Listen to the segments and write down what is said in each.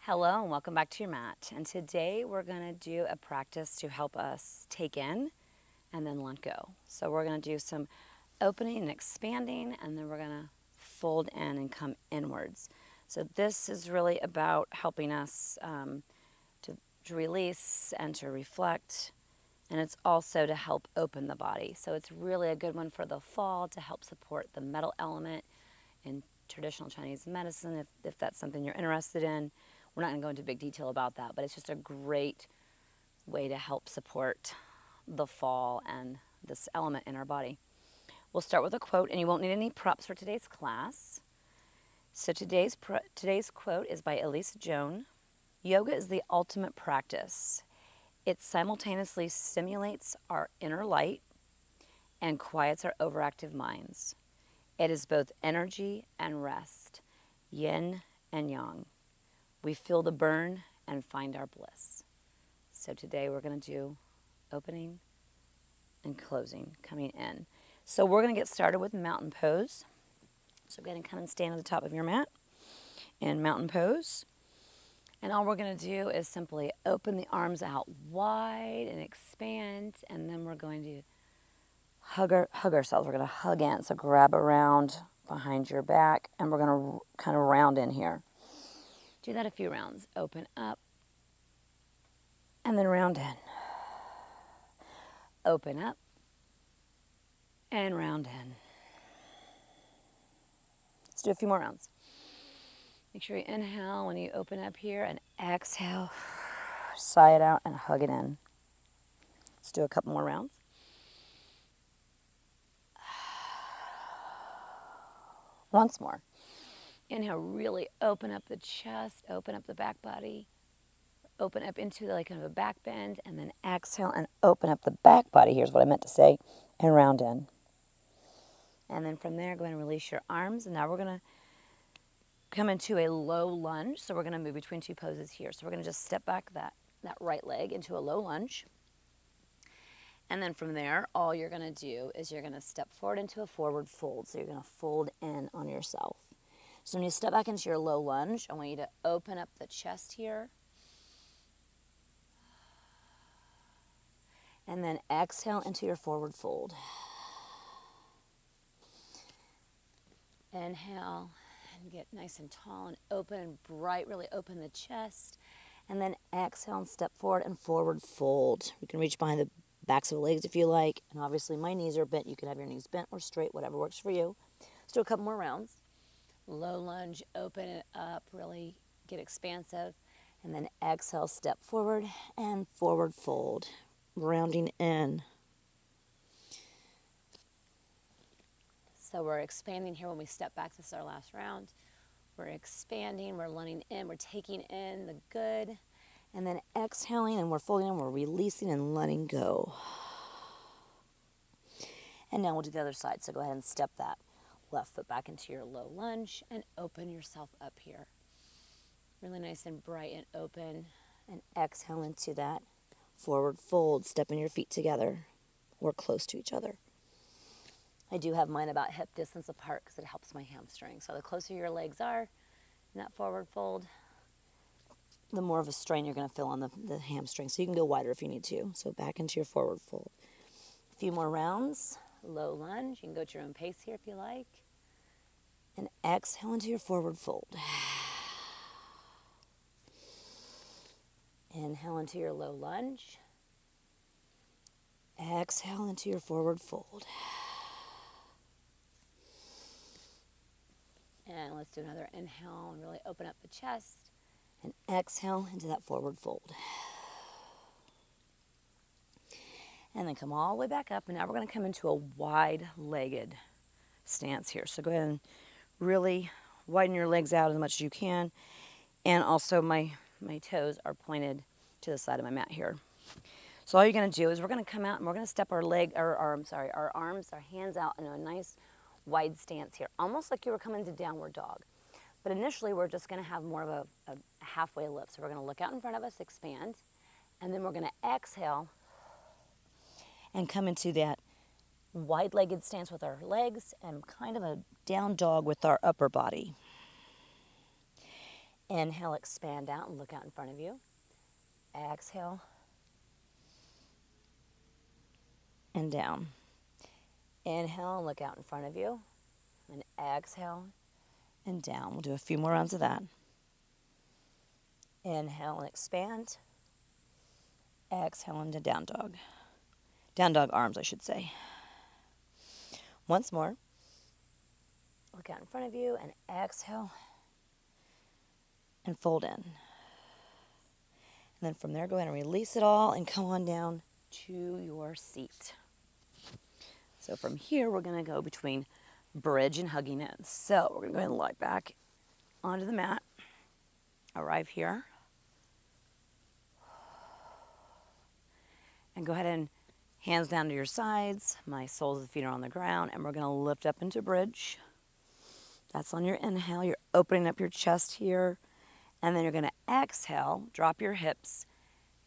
Hello and welcome back to your mat. And today we're going to do a practice to help us take in and then let go. So we're going to do some opening and expanding, and then we're going to fold in and come inwards. So this is really about helping us to release and to reflect, and it's also to help open the body. So it's really a good one for the fall to help support the metal element in traditional Chinese medicine, if that's something you're interested in. We're not going to go into big detail about that, but it's just a great way to help support the fall and this element in our body. We'll start with a quote, and you won't need any props for today's class. So today's quote is by Elise Joan. Yoga is the ultimate practice. It simultaneously stimulates our inner light and quiets our overactive minds. It is both energy and rest, yin and yang. We feel the burn and find our bliss. So today we're going to do opening and closing, coming in. So we're going to get started with mountain pose. So go ahead and come and stand at the top of your mat in mountain pose. And all we're going to do is simply open the arms out wide and expand, and then we're going to hug ourselves. We're going to hug in. So grab around behind your back, and we're going to kind of round in here. Do that a few rounds. Open up, and then round in. Open up, and round in. Let's do a few more rounds. Make sure you inhale when you open up here, and exhale. Sigh it out and hug it in. Let's do a couple more rounds. Once more. Inhale, really open up the chest, open up the back body, open up into like kind of a back bend, and then exhale and open up the back body. Here's what I meant to say, and round in. And then from there, go ahead and release your arms. And now we're going to come into a low lunge. So we're going to move between two poses here. So we're going to just step back that right leg into a low lunge. And then from there, all you're going to do is you're going to step forward into a forward fold. So you're going to fold in on yourself. So when you step back into your low lunge, I want you to open up the chest here. And then exhale into your forward fold. Inhale and get nice and tall and open and bright. Really open the chest. And then exhale and step forward and forward fold. You can reach behind the backs of the legs if you like. And obviously my knees are bent. You can have your knees bent or straight, whatever works for you. Let's do a couple more rounds. Low lunge, open it up, really get expansive. And then exhale, step forward and forward fold. Rounding in. So we're expanding here when we step back. This is our last round. We're expanding, we're letting in, we're taking in the good. And then exhaling, and we're folding in, we're releasing and letting go. And now we'll do the other side. So go ahead and step that left foot back into your low lunge and open yourself up here. Really nice and bright and open. And exhale into that forward fold, stepping your feet together or close to each other. I do have mine about hip distance apart because it helps my hamstring. So the closer your legs are in that forward fold, the more of a strain you're going to feel on the hamstring. So you can go wider if you need to. So back into your forward fold. A few more rounds. Low lunge. You can go at your own pace here if you like. And exhale into your forward fold. Inhale into your low lunge. Exhale into your forward fold. And let's do another inhale and really open up the chest. And exhale into that forward fold. And then come all the way back up. And now we're going to come into a wide-legged stance here. So go ahead and really widen your legs out as much as you can. And also my toes are pointed to the side of my mat here. So all you're going to do is we're going to come out and we're going to step our arms, our hands out in a nice wide stance here, almost like you were coming to downward dog. But initially, we're just going to have more of a halfway lift. So we're going to look out in front of us, expand, and then we're going to exhale and come into that wide-legged stance with our legs and kind of a down dog with our upper body. Inhale, expand out and look out in front of you. Exhale and down. Inhale and look out in front of you. And exhale and down. We'll do a few more rounds of that. Inhale and expand. Exhale into down dog. Down dog arms, I should say. Once more. Look out in front of you and exhale and fold in. And then from there, go ahead and release it all and come on down to your seat. So from here, we're going to go between bridge and hugging in. So we're going to go ahead and lie back onto the mat. Arrive here. And go ahead and hands down to your sides. My soles of the feet are on the ground. And we're going to lift up into bridge. That's on your inhale. You're opening up your chest here. And then you're going to exhale, drop your hips,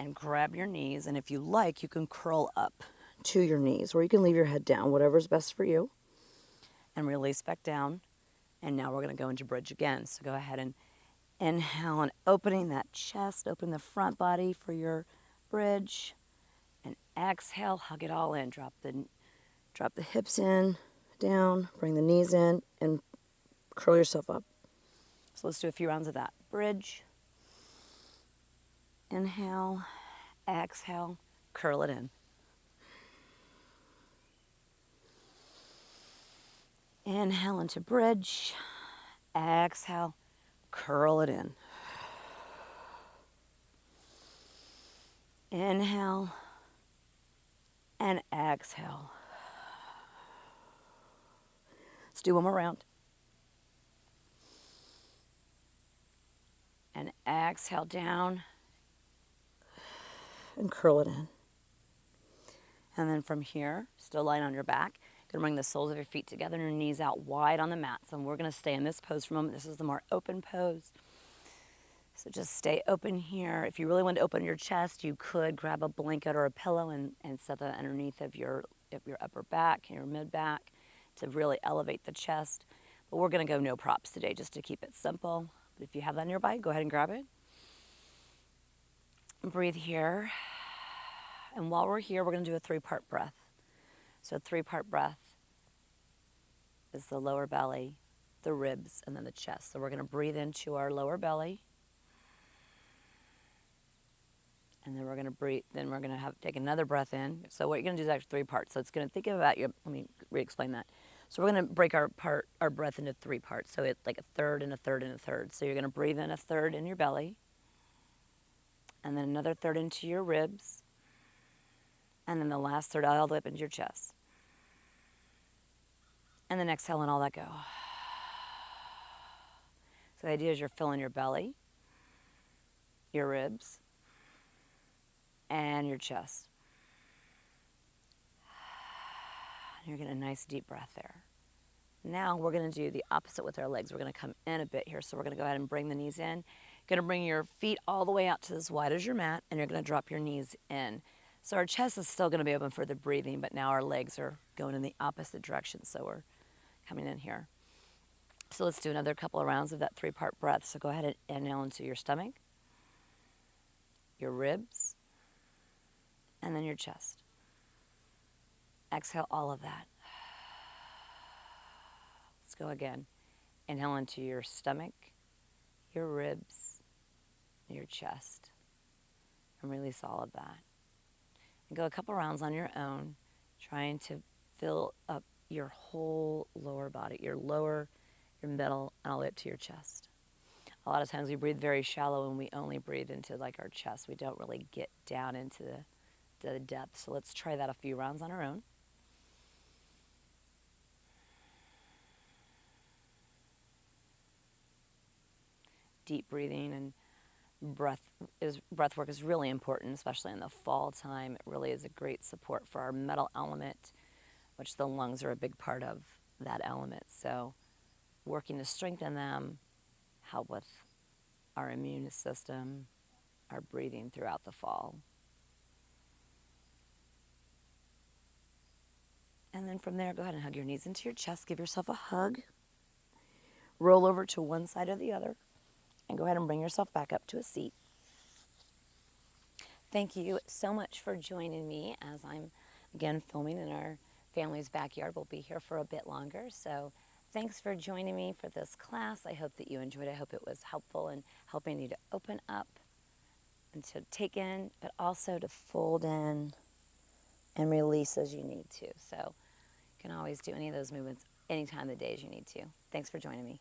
and grab your knees. And if you like, you can curl up to your knees, or you can leave your head down, whatever's best for you. And release back down. And now we're going to go into bridge again. So go ahead and inhale and opening that chest, open the front body for your bridge. And exhale, hug it all in. Drop the hips in, down, bring the knees in, and curl yourself up. So let's do a few rounds of that. Bridge. Inhale, exhale, curl it in. Inhale into bridge. Exhale, curl it in. Inhale and exhale. Let's do one more round. And exhale down and curl it in. And then from here, still lying on your back, going to bring the soles of your feet together and your knees out wide on the mat. So we're going to stay in this pose for a moment. This is the more open pose. So just stay open here. If you really want to open your chest, you could grab a blanket or a pillow and set that underneath of your upper back, your mid back, to really elevate the chest. But we're going to go no props today just to keep it simple. But if you have that nearby, go ahead and grab it. Breathe here. And while we're here, we're going to do a 3-part breath. So a 3-part breath is the lower belly, the ribs, and then the chest. So we're going to breathe into our lower belly. And then we're going to breathe, then we're going to take another breath in. So what you're going to do is actually 3 parts. So it's going to think about your, let me re-explain that. So we're going to break our breath into 3 parts. So it's like a third and a third and a third. So you're going to breathe in a third in your belly. And then another third into your ribs. And then the last third all the way up into your chest. And then exhale and all that go. So the idea is you're filling your belly, your ribs, and your chest. You're getting a nice deep breath there. Now we're going to do the opposite with our legs. We're going to come in a bit here. So we're going to go ahead and bring the knees in. Going to bring your feet all the way out to as wide as your mat, and you're going to drop your knees in. So our chest is still going to be open for the breathing, but now our legs are going in the opposite direction. So we're coming in here. So let's do another couple of rounds of that 3-part breath. So go ahead and inhale into your stomach, your ribs, and then your chest. Exhale all of that. Let's go again. Inhale into your stomach, your ribs, your chest, and release all of that. And go a couple rounds on your own, trying to fill up your whole lower body, your lower, your middle, and all the way up to your chest. A lot of times we breathe very shallow and we only breathe into like our chest. We don't really get down into the depth. So let's try that a few rounds on our own. Deep breathing and breath work is really important, especially in the fall time. It really is a great support for our metal element, which the lungs are a big part of that element. So working to strengthen them, help with our immune system, our breathing throughout the fall. And then from there, go ahead and hug your knees into your chest. Give yourself a hug. Roll over to one side or the other. And go ahead and bring yourself back up to a seat. Thank you so much for joining me as I'm, again, filming in our family's backyard. We'll be here for a bit longer. So thanks for joining me for this class. I hope that you enjoyed it. I hope it was helpful in helping you to open up and to take in, but also to fold in and release as you need to. So you can always do any of those movements anytime of the day as you need to. Thanks for joining me.